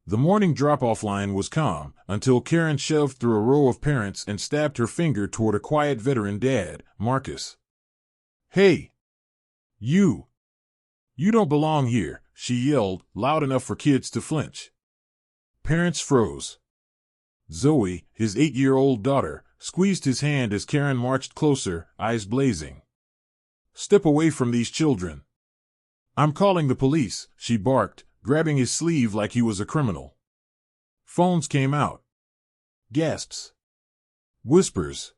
The morning drop-off line was calm until Karen shoved through a row of parents and stabbed her finger toward a quiet veteran dad, Marcus. "Hey! You! You don't belong here," she yelled, loud enough for kids to flinch. Parents froze. Zoe, his 8-year-old daughter, squeezed his hand as Karen marched closer, eyes blazing. "Step away from these children." "I'm calling the police," she barked, grabbing his sleeve like he was a criminal. Phones came out. Gasps. Whispers.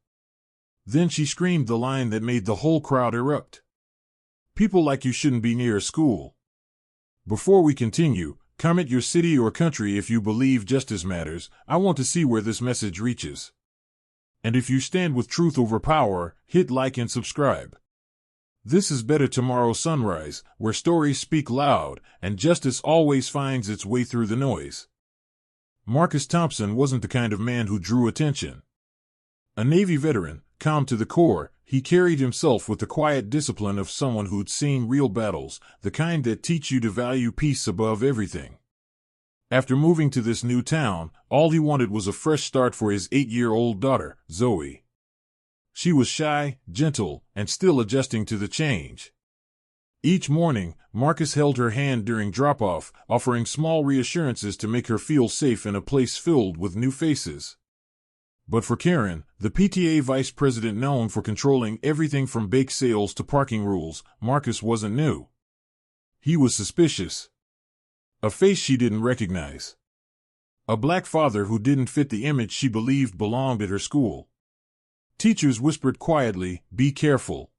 Then she screamed the line that made the whole crowd erupt. "People like you shouldn't be near a school. Before we continue, comment your city or country if you believe justice matters. I want to see where this message reaches. And if you stand with truth over power, hit like and subscribe. This is Better Tomorrow Sunrise, where stories speak loud and justice always finds its way through the noise." Marcus Thompson wasn't the kind of man who drew attention. A Navy veteran, calm to the core, he carried himself with the quiet discipline of someone who'd seen real battles, the kind that teach you to value peace above everything. After moving to this new town, all he wanted was a fresh start for his 8-year-old daughter, Zoe. She was shy, gentle, and still adjusting to the change. Each morning, Marcus held her hand during drop-off, offering small reassurances to make her feel safe in a place filled with new faces. But for Karen, the PTA vice president known for controlling everything from bake sales to parking rules, Marcus wasn't new. He was suspicious. A face she didn't recognize. A black father who didn't fit the image she believed belonged at her school. Teachers whispered quietly, "Be careful.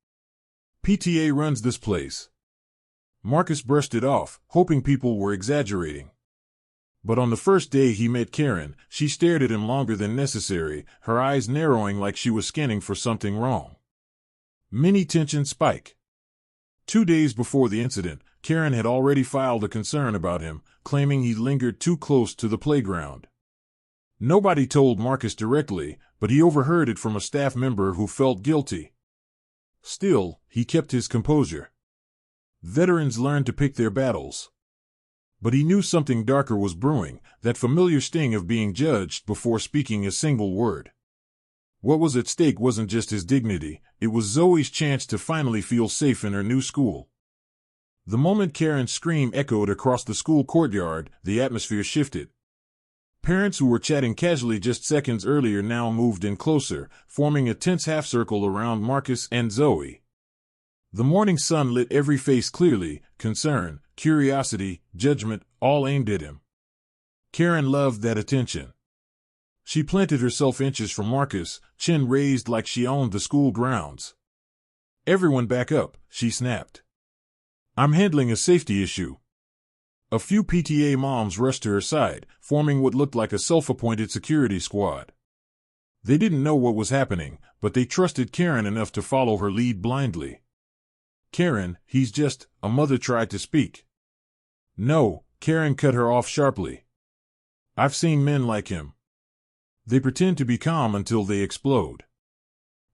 PTA runs this place." Marcus brushed it off, hoping people were exaggerating. But on the first day he met Karen, she stared at him longer than necessary, her eyes narrowing like she was scanning for something wrong. Mini tension spike. 2 days before the incident, Karen had already filed a concern about him, claiming he lingered too close to the playground. Nobody told Marcus directly, but he overheard it from a staff member who felt guilty. Still, he kept his composure. Veterans learned to pick their battles. But he knew something darker was brewing, that familiar sting of being judged before speaking a single word. What was at stake wasn't just his dignity, it was Zoe's chance to finally feel safe in her new school. The moment Karen's scream echoed across the school courtyard, the atmosphere shifted. Parents who were chatting casually just seconds earlier now moved in closer, forming a tense half-circle around Marcus and Zoe. The morning sun lit every face clearly, concern, curiosity, judgment, all aimed at him. Karen loved that attention. She planted herself inches from Marcus, chin raised like she owned the school grounds. "Everyone back up," she snapped. "I'm handling a safety issue." A few PTA moms rushed to her side, forming what looked like a self-appointed security squad. They didn't know what was happening, but they trusted Karen enough to follow her lead blindly. "Karen, he's just," a mother tried to speak. "No," Karen cut her off sharply. "I've seen men like him. They pretend to be calm until they explode."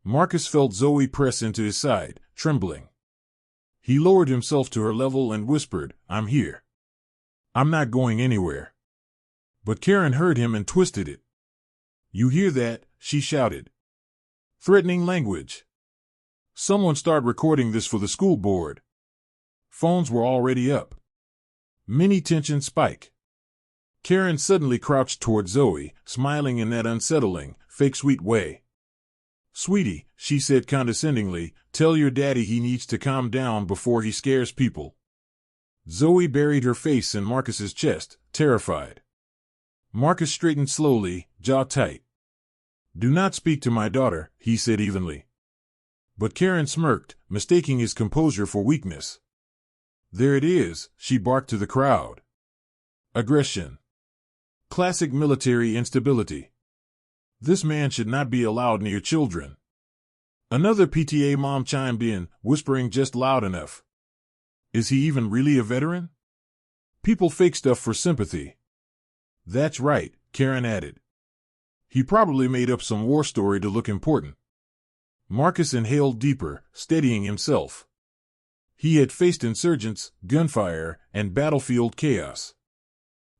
Marcus felt Zoe press into his side, trembling. He lowered himself to her level and whispered, "I'm here. I'm not going anywhere." But Karen heard him and twisted it. "You hear that?" she shouted. "Threatening language. Someone start recording this for the school board." Phones were already up. Mini tension spike. Karen suddenly crouched toward Zoe, smiling in that unsettling, fake sweet way. "Sweetie," she said condescendingly, "tell your daddy he needs to calm down before he scares people." Zoe buried her face in Marcus's chest, terrified. Marcus straightened slowly, jaw tight. "Do not speak to my daughter," he said evenly. But Karen smirked, mistaking his composure for weakness. "There it is," she barked to the crowd. Aggression. Classic military instability. This man should not be allowed near children. Another PTA mom chimed in, whispering just loud enough. "Is he even really a veteran? People fake stuff for sympathy." "That's right," Karen added. "He probably made up some war story to look important." Marcus inhaled deeper, steadying himself. He had faced insurgents, gunfire, and battlefield chaos.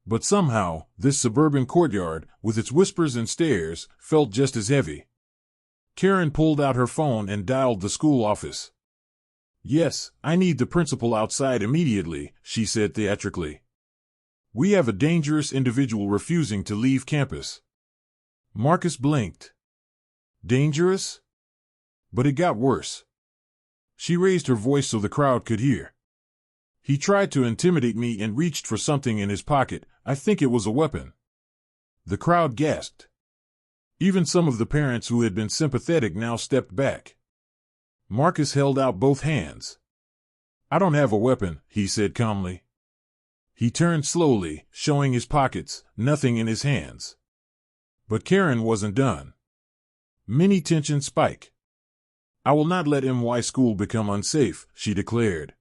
But somehow, this suburban courtyard, with its whispers and stares, felt just as heavy. Karen pulled out her phone and dialed the school office. "Yes, I need the principal outside immediately," she said theatrically. "We have a dangerous individual refusing to leave campus." Marcus blinked. Dangerous? But it got worse. She raised her voice so the crowd could hear. "He tried to intimidate me and reached for something in his pocket. I think it was a weapon." The crowd gasped. Even some of the parents who had been sympathetic now stepped back. Marcus held out both hands. "I don't have a weapon," he said calmly. He turned slowly, showing his pockets, nothing in his hands. But Karen wasn't done. Mini tension spike. "I will not let MY school become unsafe," she declared.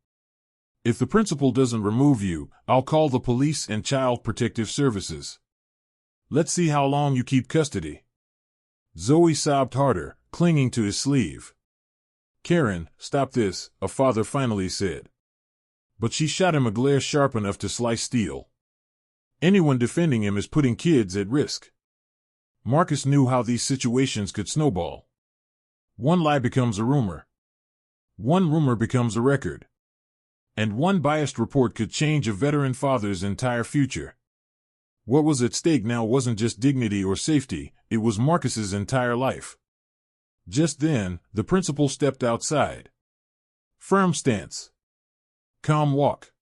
"If the principal doesn't remove you, I'll call the police and child protective services. Let's see how long you keep custody." Zoe sobbed harder, clinging to his sleeve. "Karen, stop this," a father finally said. But she shot him a glare sharp enough to slice steel. Anyone defending him is putting kids at risk. Marcus knew how these situations could snowball. One lie becomes a rumor. One rumor becomes a record. And one biased report could change a veteran father's entire future. What was at stake now wasn't just dignity or safety, it was Marcus's entire life. Just then, the principal stepped outside. Firm stance. Calm walk.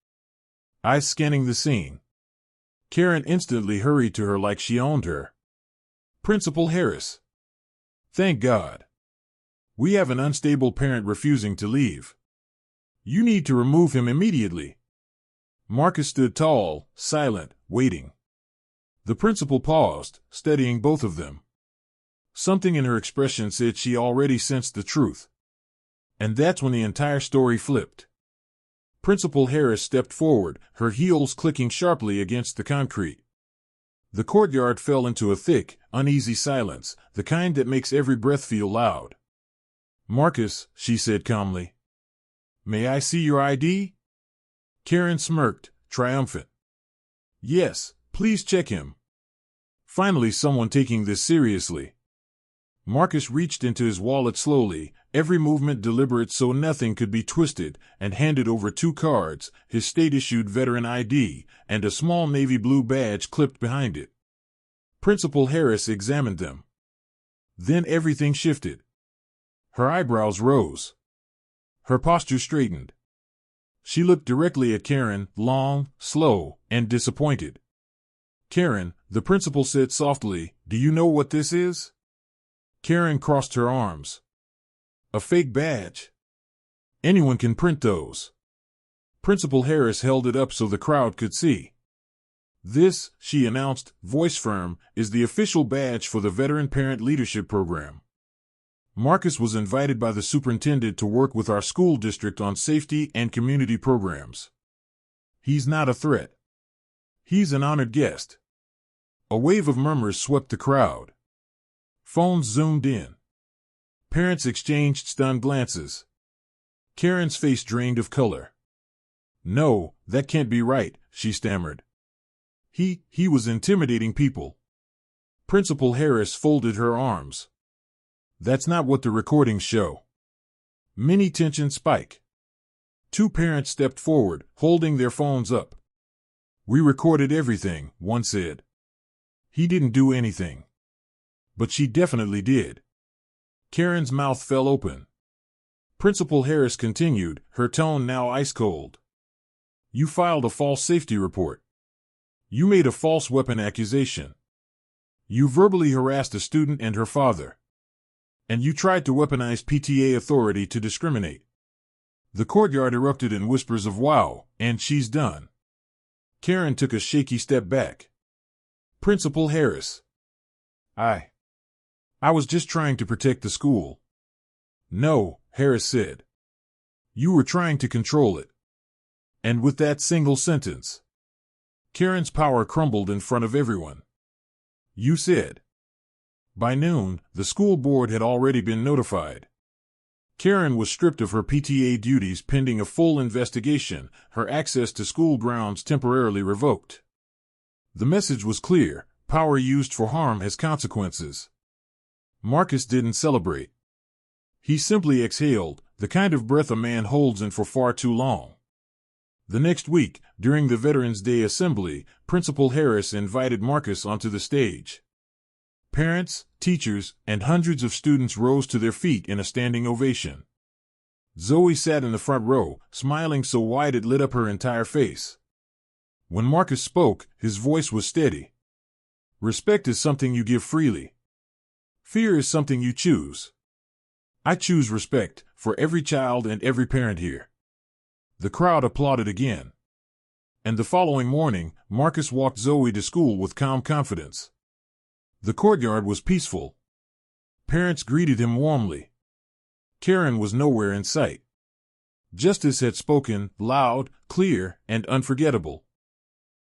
Eyes scanning the scene. Karen instantly hurried to her like she owned her. "Principal Harris." "Thank God. We have an unstable parent refusing to leave. You need to remove him immediately." Marcus stood tall, silent, waiting. The principal paused, studying both of them. Something in her expression said she already sensed the truth. And that's when the entire story flipped. Principal Harris stepped forward, her heels clicking sharply against the concrete. The courtyard fell into a thick, uneasy silence, the kind that makes every breath feel loud. "Marcus," she said calmly. "May I see your ID?" Karen smirked, triumphant. "Yes, please check him." Finally someone taking this seriously. Marcus reached into his wallet slowly, every movement deliberate so nothing could be twisted, and handed over 2 cards, his state-issued veteran ID, and a small navy blue badge clipped behind it. Principal Harris examined them. Then everything shifted. Her eyebrows rose. Her posture straightened. She looked directly at Karen, long, slow, and disappointed. "Karen," the principal said softly, "do you know what this is?" Karen crossed her arms. "A fake badge? Anyone can print those." Principal Harris held it up so the crowd could see. "This," she announced, voice firm, "is the official badge for the Veteran Parent Leadership Program. Marcus was invited by the superintendent to work with our school district on safety and community programs. He's not a threat. He's an honored guest." A wave of murmurs swept the crowd. Phones zoomed in. Parents exchanged stunned glances. Karen's face drained of color. "No, that can't be right," she stammered. He was intimidating people." Principal Harris folded her arms. "That's not what the recordings show." Mini tension spike. 2 parents stepped forward, holding their phones up. "We recorded everything," one said. "He didn't do anything." "But she definitely did." Karen's mouth fell open. Principal Harris continued, her tone now ice cold. "You filed a false safety report. You made a false weapon accusation. You verbally harassed a student and her father. And you tried to weaponize PTA authority to discriminate." The courtyard erupted in whispers of "Wow," and "She's done." Karen took a shaky step back. "Principal Harris. I was just trying to protect the school." "No," Harris said. "You were trying to control it." And with that single sentence, Karen's power crumbled in front of everyone. "You said." By noon, the school board had already been notified. Karen was stripped of her PTA duties pending a full investigation, her access to school grounds temporarily revoked. The message was clear: power used for harm has consequences. Marcus didn't celebrate. He simply exhaled, the kind of breath a man holds in for far too long. The next week, during the Veterans Day assembly, Principal Harris invited Marcus onto the stage. Parents, teachers, and hundreds of students rose to their feet in a standing ovation. Zoe sat in the front row, smiling so wide it lit up her entire face. When Marcus spoke, his voice was steady. Respect is something you give freely. Fear is something you choose. I choose respect, for every child and every parent here. The crowd applauded again. And the following morning, Marcus walked Zoe to school with calm confidence. The courtyard was peaceful. Parents greeted him warmly. Karen was nowhere in sight. Justice had spoken, loud, clear, and unforgettable.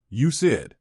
You said,